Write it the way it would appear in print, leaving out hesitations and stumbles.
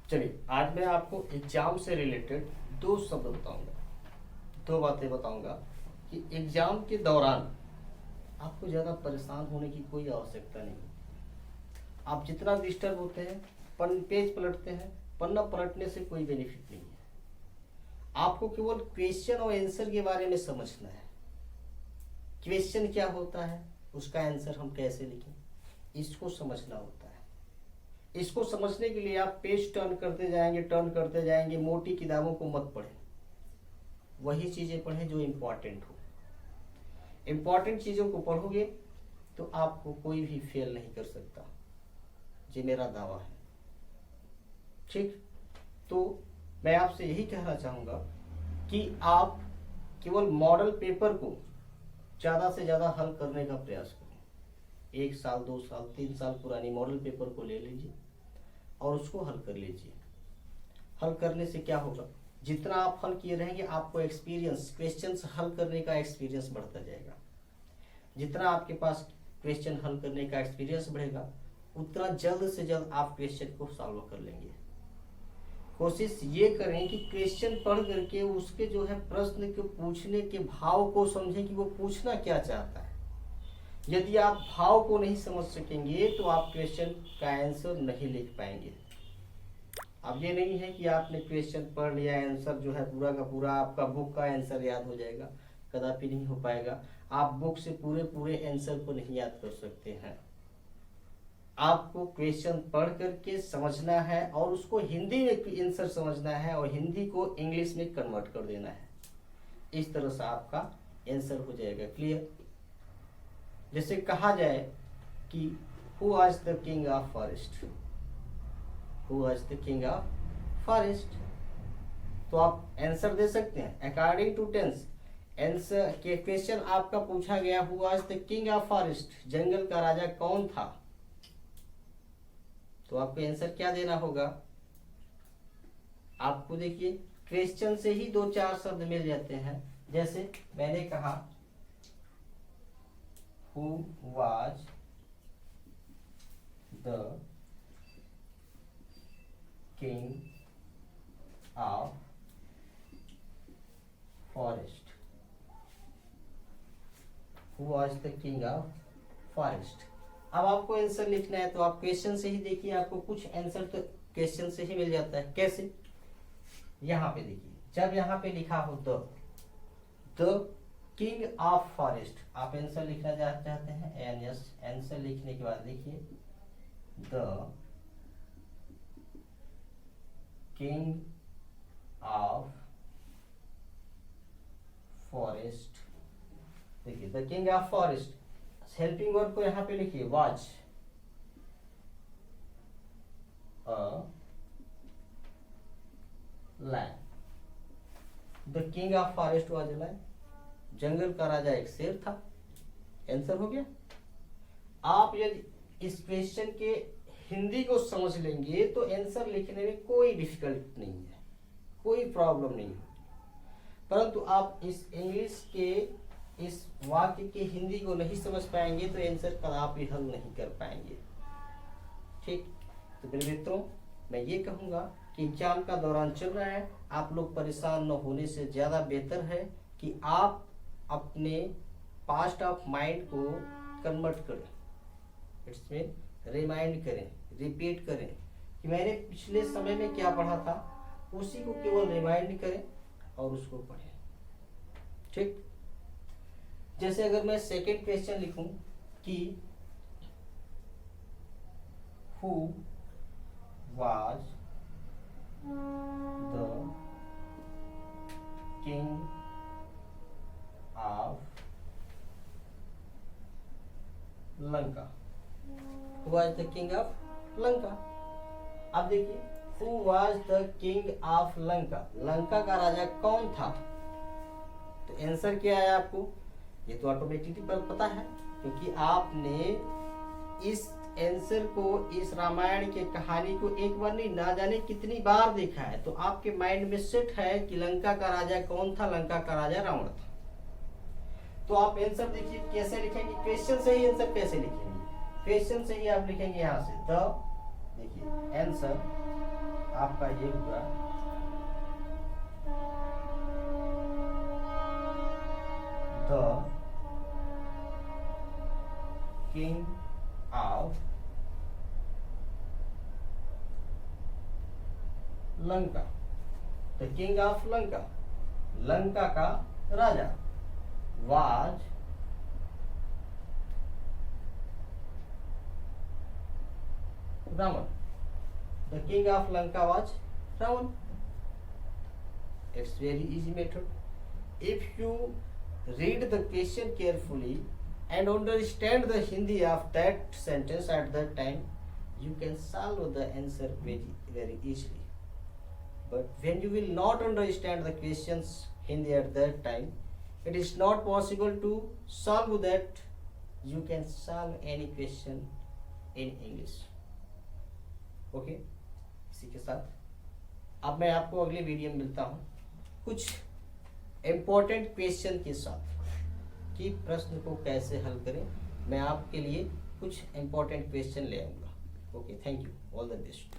चलिए, आज मैं आपको एग्जाम से रिलेटेड दो शब्द बताऊंगा, दो बातें बताऊंगा कि एग्जाम के दौरान आपको ज़्यादा परेशान होने की कोई आवश्यकता नहीं। आप जितना डिस्टर्ब होते हैं, पेज पलटते हैं, पन्ना पलटने से कोई बेनिफिट नहीं है। आपको केवल क्वेश्चन और आंसर के बारे में समझना है। क्वेश्चन क्या होता है, उसका आंसर हम कैसे लिखें, इसको समझना होता है। इसको समझने के लिए आप पेज टर्न करते जाएंगे। मोटी किताबों को मत पढ़ें, वही चीज़ें पढ़ें जो इम्पोर्टेंट हो। इम्पोर्टेंट चीज़ों को पढ़ोगे तो आपको कोई भी फेल नहीं कर सकता, ये मेरा दावा है। ठीक, तो मैं आपसे यही कहना चाहूँगा कि आप केवल मॉडल पेपर को ज़्यादा से ज़्यादा हल करने का प्रयास करें। 1 साल 2 साल 3 साल पुरानी मॉडल पेपर को ले लीजिए और उसको हल कर लीजिए। हल करने से क्या होगा, जितना आप हल किए रहेंगे आपको एक्सपीरियंस, क्वेश्चंस हल करने का एक्सपीरियंस बढ़ता जाएगा। जितना आपके पास क्वेश्चन हल करने का एक्सपीरियंस बढ़ेगा, उतना जल्द से जल्द आप क्वेश्चन को सॉल्व कर लेंगे। कोशिश ये करें कि क्वेश्चन पढ़ करके उसके जो है प्रश्न के पूछने के भाव को समझें कि वो पूछना क्या चाहता है। यदि आप भाव को नहीं समझ सकेंगे तो आप क्वेश्चन का आंसर नहीं लिख पाएंगे। अब ये नहीं है कि आपने क्वेश्चन पढ़ लिया, आंसर जो है पूरा का पूरा आपका बुक का आंसर याद हो जाएगा, कदापि नहीं हो पाएगा। आप बुक से पूरे आंसर को नहीं याद कर सकते हैं। आपको क्वेश्चन पढ़ करके समझना है और उसको हिंदी में आंसर समझना है और हिंदी को इंग्लिश में कन्वर्ट कर देना है। इस तरह से आपका आंसर हो जाएगा क्लियर। जैसे कहा जाए कि who was the king of forest, who was the king of forest, तो आप आंसर दे सकते हैं अकॉर्डिंग टू टेंस। आंसर के क्वेश्चन आपका पूछा गया who was the king of forest, जंगल का राजा कौन था, तो आपको आंसर क्या देना होगा। आपको देखिए क्वेश्चन से ही 2-4 शब्द मिल जाते हैं। जैसे मैंने कहा Who was the king of forest? Who was the king of forest? अब आपको आंसर लिखना है तो आप क्वेश्चन से ही देखिए, आपको कुछ आंसर तो क्वेश्चन से ही मिल जाता है। कैसे, यहाँ पे देखिए, जब यहाँ पे लिखा हो द किंग ऑफ फॉरेस्ट, आप आंसर लिखना चाहते हैं एनएस, आंसर लिखने के बाद देखिए द किंग ऑफ फॉरेस्ट, देखिए the king of forest, helping verb को यहां पे लिखिए was a lion, the king of forest was a lion, जंगल का राजा एक शेर था। आंसर हो गया। आप यदि इस क्वेश्चन के हिंदी को समझ लेंगे तो आंसर लिखने में कोई डिफिकल्ट नहीं है, कोई प्रॉब्लम नहीं है। परंतु आप इस इंग्लिश के इस वाक्य के हिंदी को नहीं समझ पाएंगे तो आंसर कदापि हल नहीं कर पाएंगे। ठीक, तो मेरे मित्रों मैं ये कहूँगा कि एग्जाम का दौरान चल रहा है, आप लोग परेशान न होने से ज़्यादा बेहतर है कि आप अपने पास्ट ऑफ माइंड को कन्वर्ट करें, इसमें रिमाइंड करें, रिपीट करें कि मैंने पिछले समय में क्या पढ़ा था, उसी को केवल रिमाइंड करें और उसको पढ़ें। ठीक, जैसे अगर मैं सेकेंड क्वेश्चन लिखूं कि who was the king of Lanka, who was the king of Lanka. अब देखिए who was the king of Lanka, Lanka का राजा कौन था, तो आंसर क्या है आपको, ये तो ऑटोमेटिकली पता है क्योंकि आपने इस आंसर को, इस रामायण के कहानी को एक बार नहीं ना जाने कितनी बार देखा है, तो आपके माइंड में सेट है कि लंका का राजा कौन था, लंका का राजा रावण था। तो आप आंसर देखिए कैसे लिखेंगे, क्वेश्चन से ही आंसर कैसे लिखेंगे, क्वेश्चन से ही आप लिखेंगे यहाँ से द, देखिए आंसर आपका ये हुआ the king of Lanka. The king of Lanka, Lanka का राजा, was Ravana. The king of Lanka was Ravana. It's very easy method. If you read the question carefully and understand the Hindi of that sentence at that time, you can solve the answer very easily. But when you will not understand the questions Hindi at that time, it is not possible to solve that. You can solve any question in English. Okay, इसी के साथ अब मैं आपको अगले video में मिलता हूँ कुछ इम्पोर्टेंट क्वेश्चन के साथ कि प्रश्न को कैसे हल करें। मैं आपके लिए कुछ इम्पोर्टेंट क्वेश्चन ले आऊँगा। Okay, thank you, all the best.